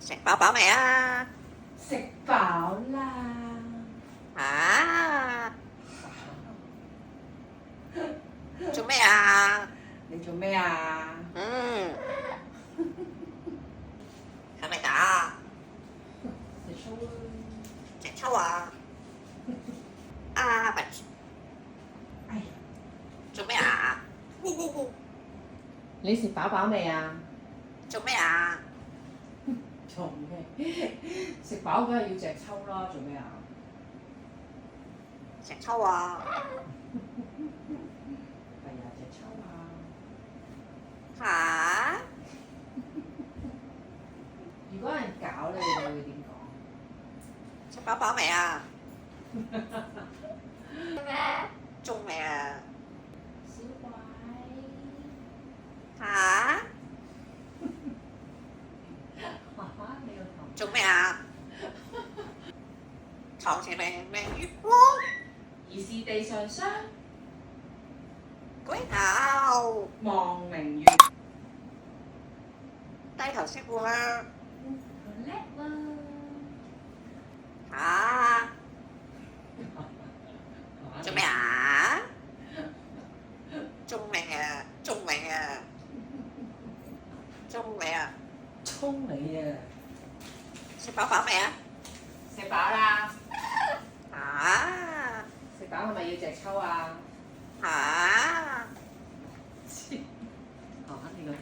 食飽飽未啊？食飽啦！啊！做咩啊？你做咩啊？係咪打？食粗啦！隻抽啊！啊！喂，哎呀，做咩啊？你食飽飽未啊？做咩啊？做咩？食飽梗係要隻抽啦，做咩啊？隻抽啊！係啊，隻抽啊！嚇！如果有人搞你，你會點講？食飽飽未啊？中未啊？小鬼！嚇！你個頭做咩啊？床前明明月光，疑是地上霜，鬼頭望明月。低頭識喎啦！叻喎！嚇！做咩啊？中未啊？中未啊？中未啊？聰你啊！食飽飽未啊？食飽啦！嚇！食飽係咪要隻抽啊？嚇！你個頭！